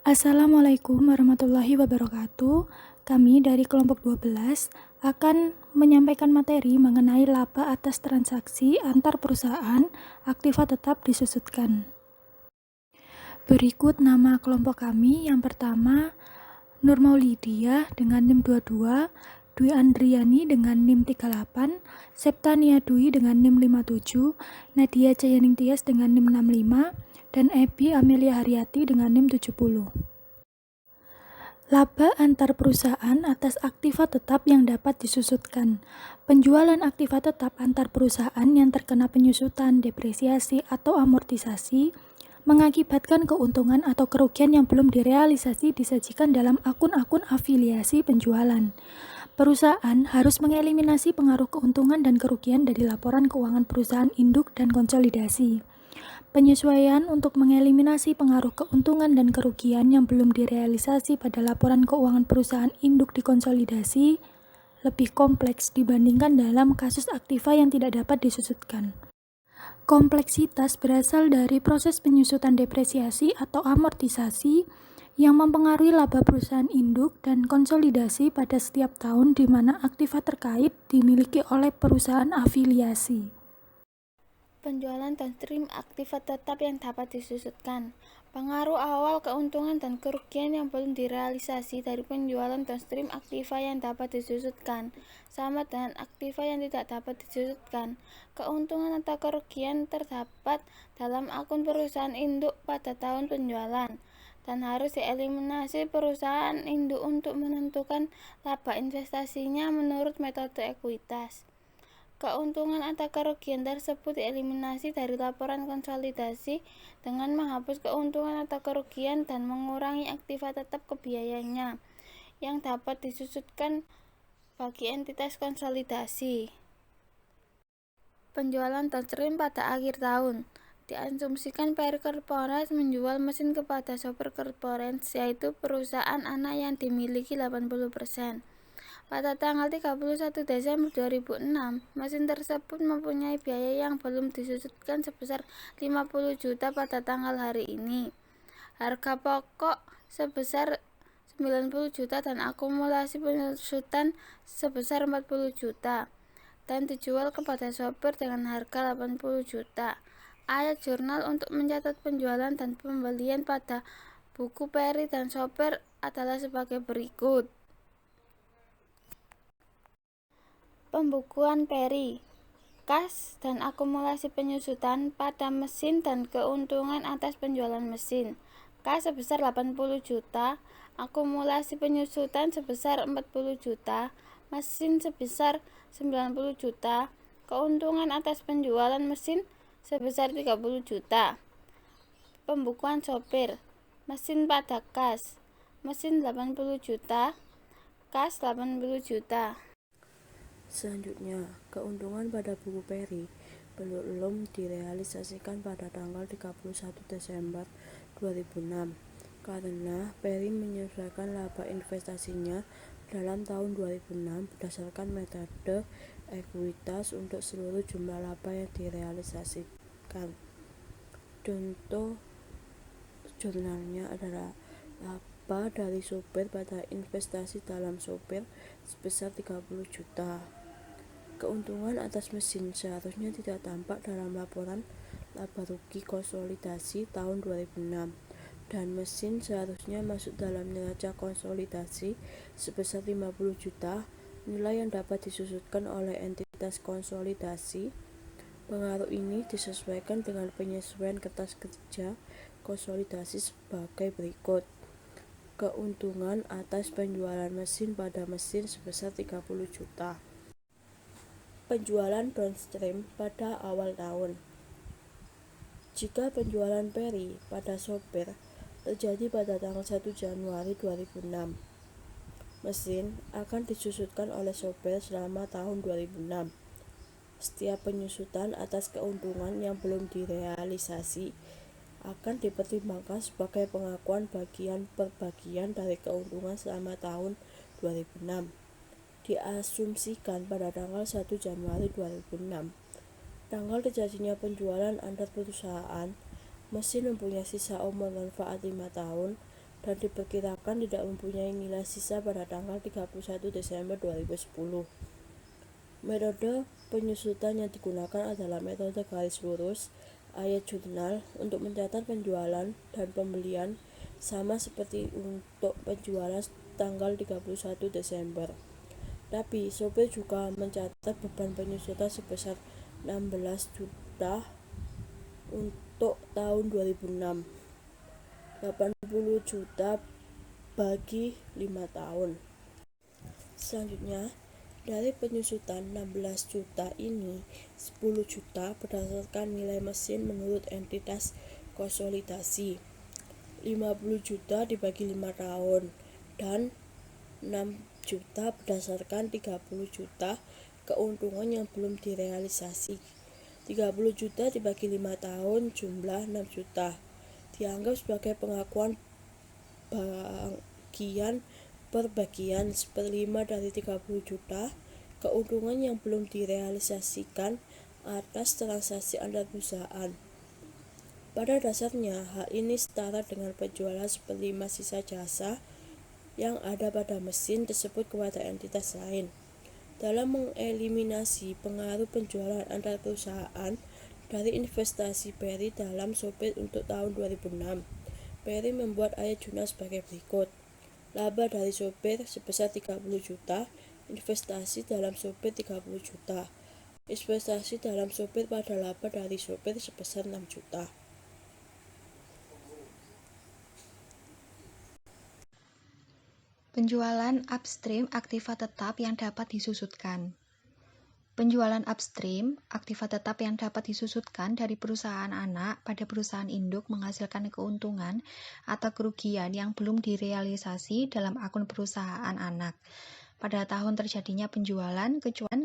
Assalamualaikum warahmatullahi wabarakatuh. Kami dari kelompok 12 akan menyampaikan materi mengenai laba atas transaksi antar perusahaan, aktiva tetap disusutkan. Berikut nama kelompok kami. Yang pertama, Nur Maulidia dengan NIM 22, Dwi Andriani dengan NIM 38, Septania Dwi dengan NIM 57, Nadia Cayaning Tias dengan NIM 65, dan Ebi Amelia Haryati dengan NIM 70. Laba antar perusahaan atas aktiva tetap yang dapat disusutkan. Penjualan aktiva tetap antar perusahaan yang terkena penyusutan, depresiasi, atau amortisasi mengakibatkan keuntungan atau kerugian yang belum direalisasi disajikan dalam akun-akun afiliasi penjualan. Perusahaan harus mengeliminasi pengaruh keuntungan dan kerugian dari laporan keuangan perusahaan induk dan konsolidasi. Penyesuaian untuk mengeliminasi pengaruh keuntungan dan kerugian yang belum direalisasi pada laporan keuangan perusahaan induk dikonsolidasi lebih kompleks dibandingkan dalam kasus aktiva yang tidak dapat disusutkan. Kompleksitas berasal dari proses penyusutan depresiasi atau amortisasi yang mempengaruhi laba perusahaan induk dan konsolidasi pada setiap tahun di mana aktiva terkait dimiliki oleh perusahaan afiliasi. Penjualan downstream aktiva tetap yang dapat disusutkan. Pengaruh awal keuntungan dan kerugian yang belum direalisasi dari penjualan downstream aktiva yang dapat disusutkan sama dengan aktiva yang tidak dapat disusutkan. Keuntungan atau kerugian terdapat dalam akun perusahaan induk pada tahun penjualan dan harus dieliminasi perusahaan induk untuk menentukan laba investasinya menurut metode ekuitas. Keuntungan atau kerugian tersebut dieliminasi dari laporan konsolidasi dengan menghapus keuntungan atau kerugian dan mengurangi aktiva tetap kebiayaannya yang dapat disusutkan bagi entitas konsolidasi. Penjualan downstream pada akhir tahun diasumsikan Peri Corporate menjual mesin kepada Sopir Corporate, yaitu perusahaan anak yang dimiliki 80%. Pada tanggal 31 Desember 2006, mesin tersebut mempunyai biaya yang belum disusutkan sebesar 50 juta pada tanggal hari ini. Harga pokok sebesar 90 juta dan akumulasi penyusutan sebesar 40 juta dan dijual kepada sopir dengan harga 80 juta. Ayat jurnal untuk mencatat penjualan dan pembelian pada buku Peri dan sopir adalah sebagai berikut. Pembukuan Peri, kas dan akumulasi penyusutan pada mesin dan keuntungan atas penjualan mesin. Kas sebesar 80 juta, akumulasi penyusutan sebesar 40 juta, mesin sebesar 90 juta, keuntungan atas penjualan mesin sebesar 30 juta. Pembukuan sopir, mesin pada kas, mesin 80 juta, kas 80 juta. Selanjutnya, keuntungan pada buku Peri belum direalisasikan pada tanggal 31 Desember 2006 karena Peri menyesuaikan laba investasinya dalam tahun 2006 berdasarkan metode ekuitas untuk seluruh jumlah laba yang direalisasikan. Contoh jurnalnya adalah laba dari sopir pada investasi dalam sopir sebesar 30 juta. Keuntungan atas mesin seharusnya tidak tampak dalam laporan laba rugi konsolidasi tahun 2006 dan mesin seharusnya masuk dalam neraca konsolidasi sebesar 50 juta, nilai yang dapat disusutkan oleh entitas konsolidasi. Pengaruh ini disesuaikan dengan penyesuaian kertas kerja konsolidasi sebagai berikut. Keuntungan atas penjualan mesin pada mesin sebesar 30 juta. Penjualan downstream pada awal tahun. Jika penjualan Peri pada sopir terjadi pada tanggal 1 Januari 2006, mesin akan disusutkan oleh sopir selama tahun 2006. Setiap penyusutan atas keuntungan yang belum direalisasi akan dipertimbangkan sebagai pengakuan bagian per bagian dari keuntungan selama tahun 2006. Diasumsikan pada tanggal 1 Januari 2006. Tanggal terjadinya penjualan antar perusahaan, mesin mempunyai sisa umur manfaat 5 tahun dan diperkirakan tidak mempunyai nilai sisa pada tanggal 31 Desember 2010. Metode penyusutan yang digunakan adalah metode garis lurus ayat jurnal untuk mencatat penjualan dan pembelian, sama seperti untuk penjualan tanggal 31 Desember. Tapi sopir juga mencatat beban penyusutan sebesar 16 juta untuk tahun 2006, 80 juta bagi 5 tahun. Selanjutnya, dari penyusutan 16 juta ini, 10 juta berdasarkan nilai mesin menurut entitas konsolidasi, 50 juta dibagi 5 tahun, dan 6 juta berdasarkan 30 juta keuntungan yang belum direalisasi. 30 juta dibagi 5 tahun jumlah 6 juta. Dianggap sebagai pengakuan bagian per bagian 1/5 dari 30 juta keuntungan yang belum direalisasikan atas transaksi antar perusahaan. Pada dasarnya, hal ini setara dengan penjualan 1/5 sisa jasa yang ada pada mesin tersebut kepada entitas lain. Dalam mengeliminasi pengaruh penjualan antar perusahaan dari investasi Perry dalam sopir untuk tahun 2006, Perry membuat ayat jurnal sebagai berikut. Laba dari sopir sebesar 30 juta, investasi dalam sopir 30 juta. Investasi dalam sopir pada laba dari sopir sebesar 6 juta. Penjualan upstream aktiva tetap yang dapat disusutkan. Penjualan upstream aktiva tetap yang dapat disusutkan dari perusahaan anak pada perusahaan induk menghasilkan keuntungan atau kerugian yang belum direalisasi dalam akun perusahaan anak pada tahun terjadinya penjualan,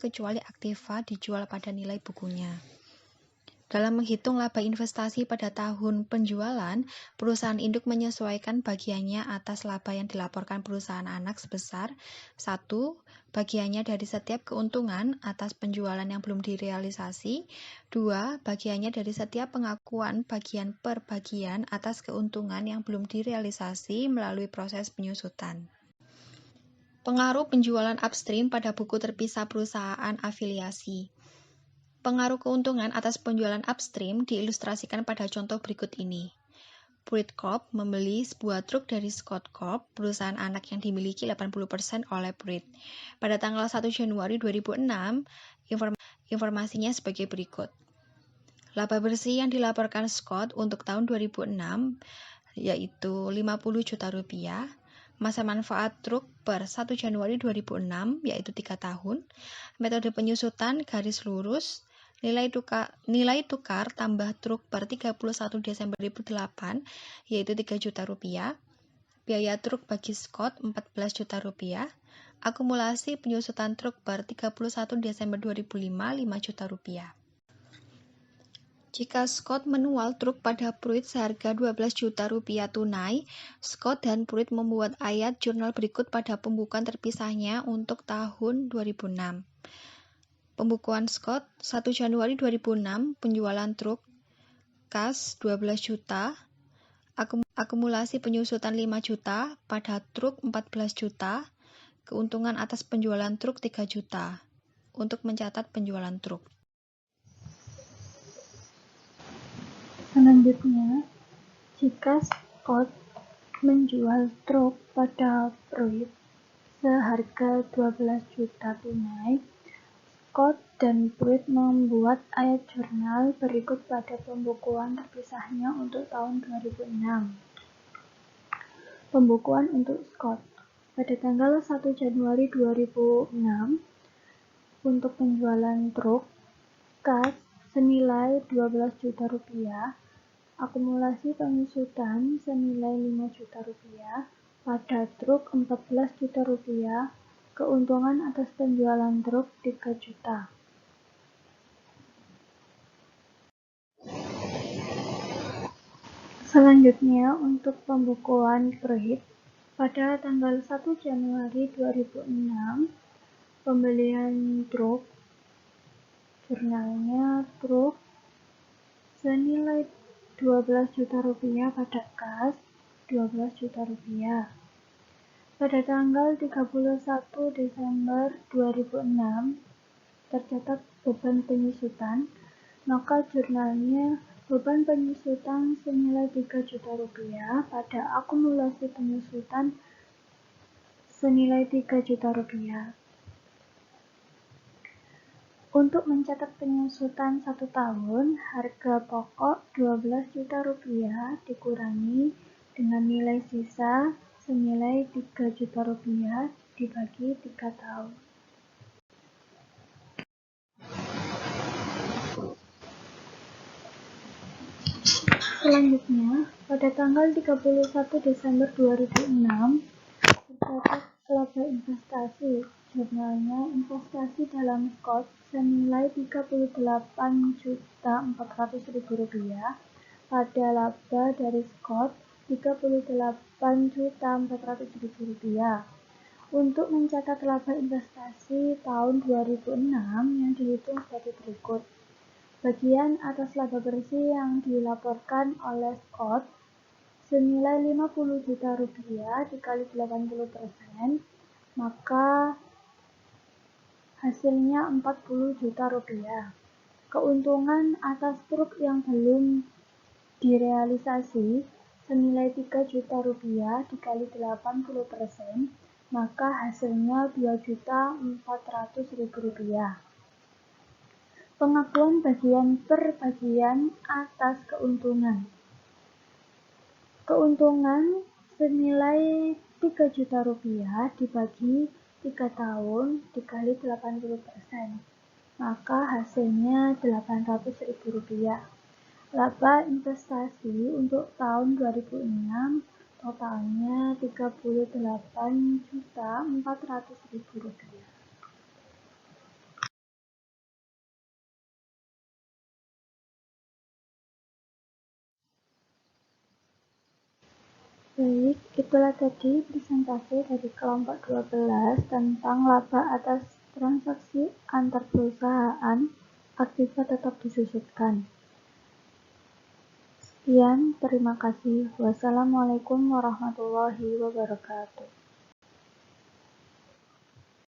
kecuali aktiva dijual pada nilai bukunya. Dalam menghitung laba investasi pada tahun penjualan, perusahaan induk menyesuaikan bagiannya atas laba yang dilaporkan perusahaan anak sebesar 1. Bagiannya dari setiap keuntungan atas penjualan yang belum direalisasi. 2. Bagiannya dari setiap pengakuan bagian per bagian atas keuntungan yang belum direalisasi melalui proses penyusutan. Pengaruh penjualan upstream pada buku terpisah perusahaan afiliasi. Pengaruh keuntungan atas penjualan upstream diilustrasikan pada contoh berikut ini. Pruitt Corp membeli sebuah truk dari Scott Corp, perusahaan anak yang dimiliki 80% oleh Pruitt. Pada tanggal 1 Januari 2006, informasinya sebagai berikut. Laba bersih yang dilaporkan Scott untuk tahun 2006 yaitu 50 juta rupiah. Masa manfaat truk per 1 Januari 2006 yaitu 3 tahun. Metode penyusutan garis lurus. Nilai tukar tambah truk per 31 Desember 2008 yaitu 3 juta rupiah. Biaya truk bagi Scott 14 juta rupiah. Akumulasi penyusutan truk per 31 Desember 2005 5 juta rupiah. Jika Scott menual truk pada Pruitt seharga 12 juta rupiah tunai, Scott dan Pruitt membuat ayat jurnal berikut pada pembukuan terpisahnya untuk tahun 2006. Pembukuan Scott 1 Januari 2006, penjualan truk kas 12 juta, akumulasi penyusutan 5 juta, pada truk 14 juta, keuntungan atas penjualan truk 3 juta, untuk mencatat penjualan truk. Selanjutnya, jika Scott menjual truk pada Pruitt seharga 12 juta tunai, Scott dan Pruitt membuat ayat jurnal berikut pada pembukuan terpisahnya untuk tahun 2006. Pembukuan untuk Scott pada tanggal 1 Januari 2006 untuk penjualan truk kas senilai 12 juta rupiah, akumulasi penyusutan senilai 5 juta rupiah, pada truk 14 juta rupiah, keuntungan atas penjualan truk 3 juta. Selanjutnya, untuk pembukuan Pruitt pada tanggal 1 Januari 2006, pembelian truk, jurnalnya truk senilai 12 juta rupiah pada kas, 12 juta rupiah. Pada tanggal 31 Desember 2006, tercatat beban penyusutan, maka jurnalnya beban penyusutan senilai 3 juta rupiah pada akumulasi penyusutan senilai 3 juta rupiah. Untuk mencatat penyusutan 1 tahun, harga pokok 12 juta rupiah dikurangi dengan nilai sisa senilai 3 juta rupiah dibagi 3 tahun. Selanjutnya, pada tanggal 31 Desember 2006, tercatat laba investasi. Jurnalnya investasi dalam Scott senilai Rp38.400.000 pada laba dari Scott Rp38.400.000. Untuk mencatat laba investasi tahun 2006 yang dihitung sebagai berikut. Bagian atas laba bersih yang dilaporkan oleh Scott senilai Rp50 juta dikali 80%, maka hasilnya Rp40 juta. Keuntungan atas truk yang belum direalisasi senilai Rp3 juta dikali 80%, maka hasilnya Rp2.400.000. Pengakuan bagian per bagian atas keuntungan. Keuntungan senilai Rp3 juta dibagi 3 tahun dikali 80%, maka hasilnya Rp800.000. Laba investasi untuk tahun 2006 totalnya Rp38.400.000. Baik, itulah tadi presentasi dari kelompok 12 tentang laba atas transaksi antar perusahaan, aktiva tetap disusutkan. Sekian, terima kasih. Wassalamualaikum warahmatullahi wabarakatuh.